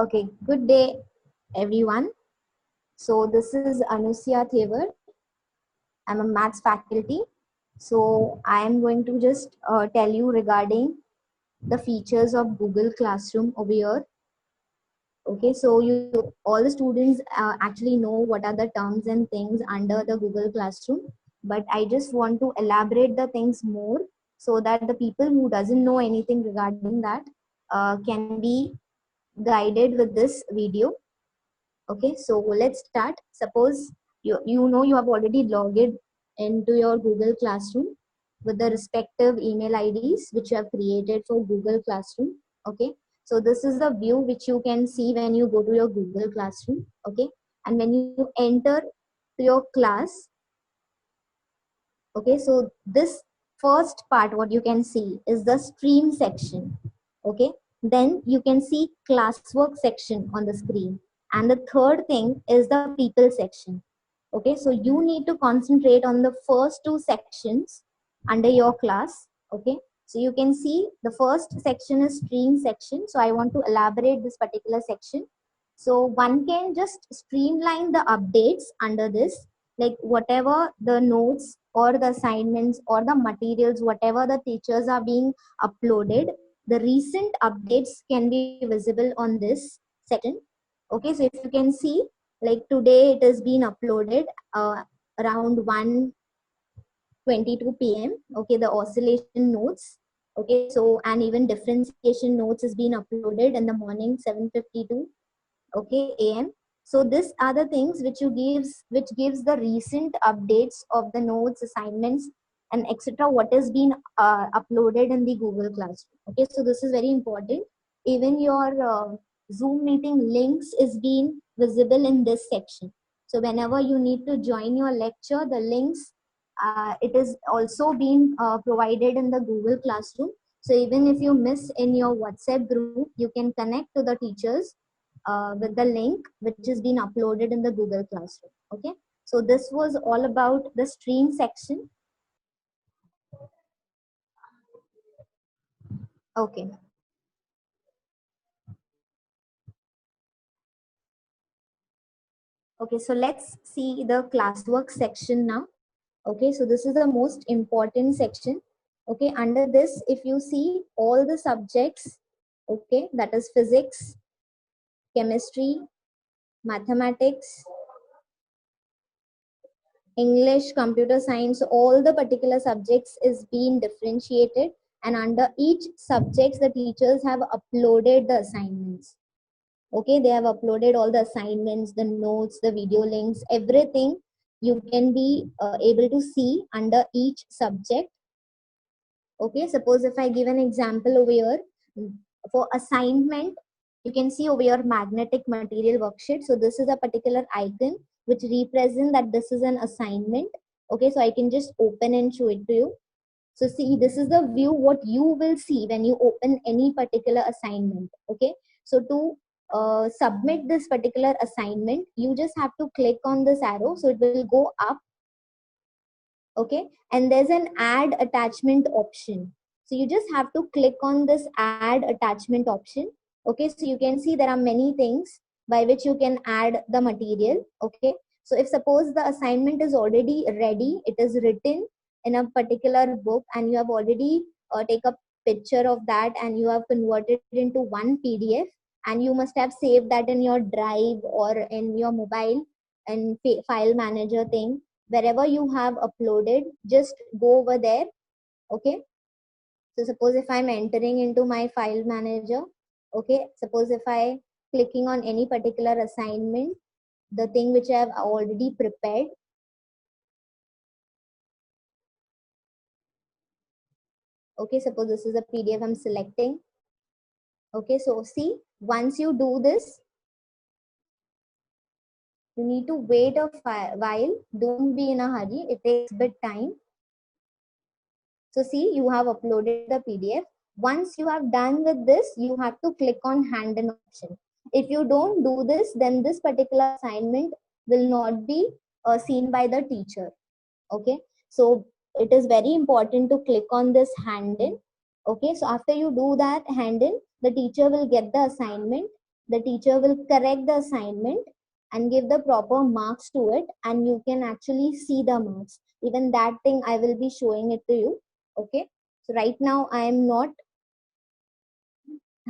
Okay, good day, everyone. So this is Anusia Thevar. I'm a maths faculty. So I am going to just tell you regarding the features of Google Classroom over here. Okay, so all the students actually know what are the terms and things under the Google Classroom, but I just want to elaborate the things more so that the people who doesn't know anything regarding that can be guided with this video. Okay, so let's start. Suppose you have already logged into your Google Classroom with the respective email IDs which you have created for Google Classroom. Okay, so this is the view which you can see when you go to your Google Classroom. Okay, and when you enter to your class, okay, so this first part what you can see is the stream section. Okay, then you can see classwork section on the screen, and the third thing is the people section. Okay, so you need to concentrate on the first two sections under your class. Okay, so you can see the first section is stream section, so I want to elaborate this particular section. So one can just streamline the updates under this, like whatever the notes or the assignments or the materials, whatever the teachers are being uploaded, the recent updates can be visible on this section. Okay, so if you can see, like today it has been uploaded around 1:22 p.m. Okay, the oscillation notes. Okay, so and even differentiation notes has been uploaded in the morning 7:52. Okay, am. So these are the things which gives the recent updates of the notes, assignments, and etc. what has been uploaded in the Google Classroom. Okay, so this is very important. Even your Zoom meeting links is being visible in this section. So whenever you need to join your lecture, the links it is also being provided in the Google Classroom. So even if you miss in your WhatsApp group, you can connect to the teachers with the link which is being uploaded in the Google Classroom. Okay, so this was all about the stream section. Okay, okay, so let's see the classwork section now. Okay, so this is the most important section. Okay, under this, if you see all the subjects, okay, that is physics, chemistry, mathematics, English, computer science, all the particular subjects is being differentiated, and under each subjects the teachers have uploaded the assignments. Okay, they have uploaded all the assignments, the notes, the video links, everything you can be able to see under each subject. Okay, suppose if I give an example over here for assignment, you can see over here magnetic material worksheet. So this is a particular icon which represents that this is an assignment. Okay, so I can just open and show it to you. So see, this is the view what you will see when you open any particular assignment. Okay, so to submit this particular assignment, you just have to click on this arrow, so it will go up. Okay, and there's an add attachment option, so you just have to click on this add attachment option. Okay, so you can see there are many things by which you can add the material. Okay, so if suppose the assignment is already ready, it is written in a particular book and you have already take a picture of that and you have converted it into one PDF, and you must have saved that in your drive or in your mobile and file manager thing. Wherever you have uploaded, just go over there. Okay, so suppose if I'm entering into my file manager, okay, suppose if I clicking on any particular assignment, the thing which I have already prepared. Okay, suppose this is a PDF I'm selecting. Okay, so see, once you do this, you need to wait a while. Don't be in a hurry, it takes a bit time. So see, you have uploaded the PDF. Once you have done with this, you have to click on hand in option. If you don't do this, then this particular assignment will not be seen by the teacher. Okay, so it is very important to click on this hand in. Okay, so after you do that hand in, the teacher will get the assignment the teacher will correct the assignment and give the proper marks to it, and you can actually see the marks. Even that thing I will be showing it to you. Okay, so right now I am not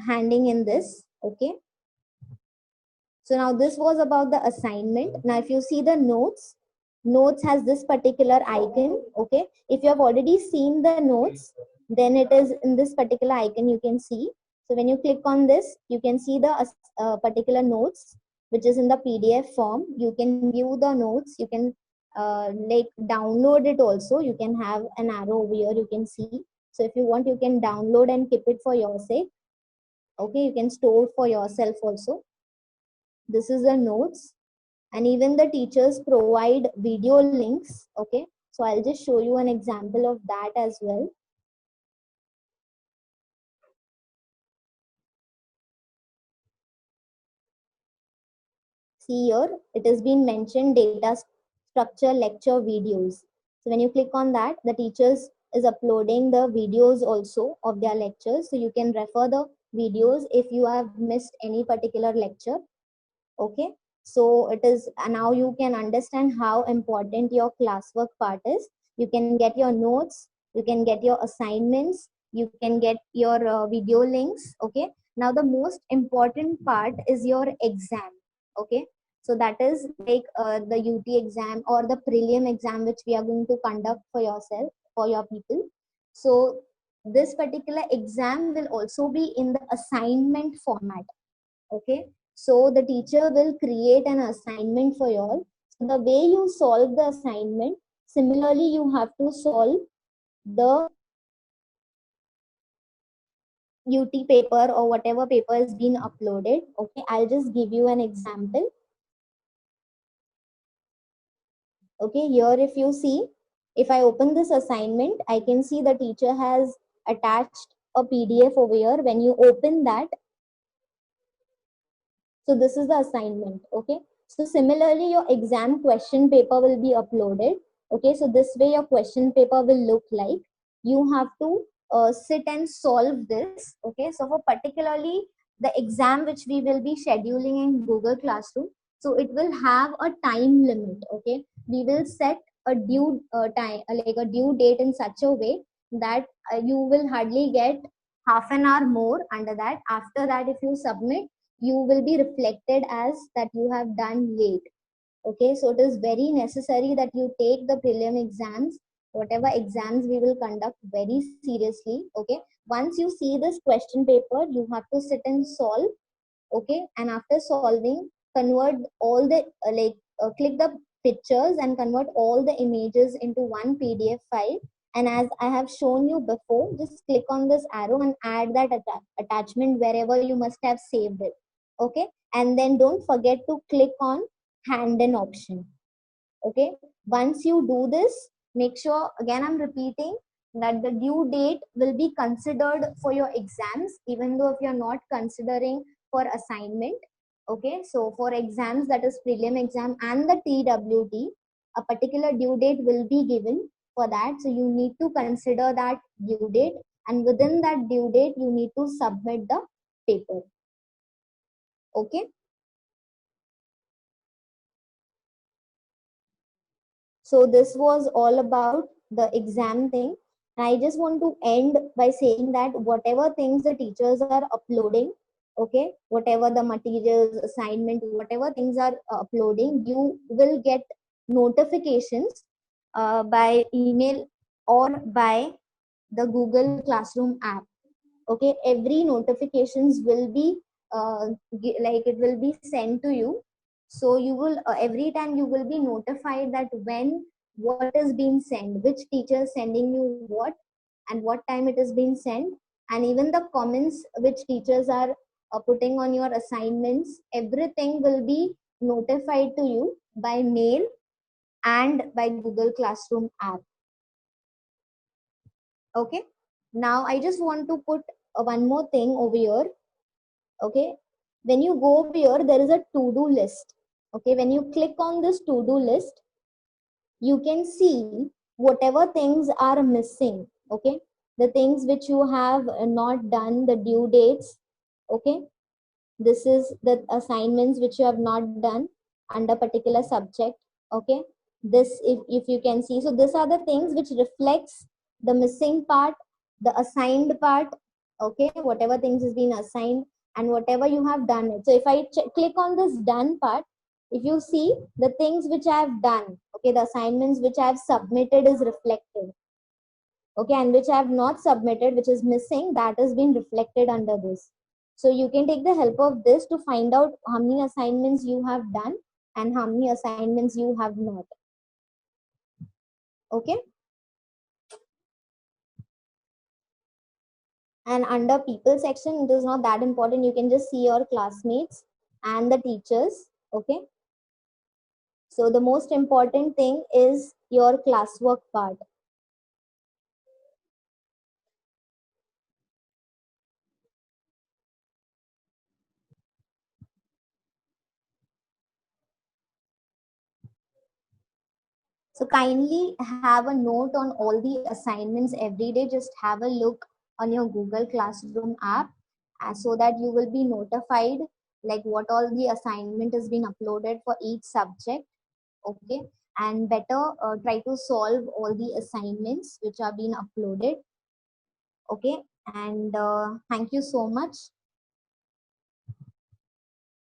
handing in this. Okay, so now this was about the assignment. Now if you see the notes, notes has this particular icon. Okay, if you have already seen the notes, then it is in this particular icon you can see. So when you click on this, you can see the particular notes which is in the PDF form. You can view the notes, you can like download it also. You can have an arrow over here, you can see. So if you want, you can download and keep it for your sake. Okay, you can store for yourself also. This is the notes, and even the teachers provide video links. Okay, so I'll just show you an example of that as well. See here, it has been mentioned data structure lecture videos. So when you click on that, the teachers is uploading the videos also of their lectures, so you can refer the videos if you have missed any particular lecture. Okay, so it is now you can understand how important your classwork part is. You can get your notes, you can get your assignments, you can get your video links. Okay, now the most important part is your exam. Okay, so that is like the UT exam or the prelim exam which we are going to conduct for yourself, for your people. So this particular exam will also be in the assignment format. Okay, so the teacher will create an assignment for you all. So the way you solve the assignment, similarly you have to solve the UT paper or whatever paper is being uploaded. Okay, I'll just give you an example. Okay, here if you see, if I open this assignment, I can see the teacher has attached a PDF over here. When you open that, so this is the assignment. Okay, so similarly your exam question paper will be uploaded. Okay, so this way your question paper will look like. You have to sit and solve this. Okay, so for particularly the exam which we will be scheduling in Google Classroom, so it will have a time limit. Okay, we will set a due time, like a due date in such a way that you will hardly get half an hour more under that. After that, if you submit, you will be reflected as that you have done late. Okay, so it is very necessary that you take the prelim exams, whatever exams we will conduct, very seriously. Okay, once you see this question paper, you have to sit and solve. Okay, and after solving, convert all the click the pictures and convert all the images into one PDF file. And as I have shown you before, just click on this arrow and add that attachment wherever you must have saved it. Okay, and then don't forget to click on hand in option. Okay, once you do this, make sure, again I'm repeating, that the due date will be considered for your exams, even though if you're not considering for assignment. Okay, so for exams, that is prelim exam and the TWT, a particular due date will be given for that. So you need to consider that due date, and within that due date you need to submit the paper. Okay, so this was all about the exam thing. I just want to end by saying that whatever things the teachers are uploading, okay, whatever the materials, assignment, whatever things are uploading, you will get notifications by email or by the Google Classroom app. Okay, every notifications will be like it will be sent to you. So you will every time you will be notified that when what is being sent, which teacher is sending you what, and what time it is being sent, and even the comments which teachers are putting on your assignments, everything will be notified to you by mail and by Google Classroom app. Okay, now I just want to put one more thing over here. Okay, when you go over here, there is a to-do list. Okay, when you click on this to-do list, you can see whatever things are missing. Okay, the things which you have not done, the due dates. Okay, This is the assignments which you have not done under particular subject. Okay, this, if you can see, so these are the things which reflects the missing part, the assigned part. Okay, whatever things has been assigned and whatever you have done it. So if I click on this done part, if you see the things which I have done, okay, the assignments which I have submitted is reflected. Okay, and which I have not submitted, which is missing, that has been reflected under this. So you can take the help of this to find out how many assignments you have done and how many assignments you have not. Okay, and under people section, it is not that important. You can just see your classmates and the teachers. Okay, so the most important thing is your classwork part. So kindly have a note on all the assignments every day. Just have a look on your Google Classroom app, so that you will be notified like what all the assignment has been uploaded for each subject. Okay, and better try to solve all the assignments which are being uploaded. Okay, and thank you so much.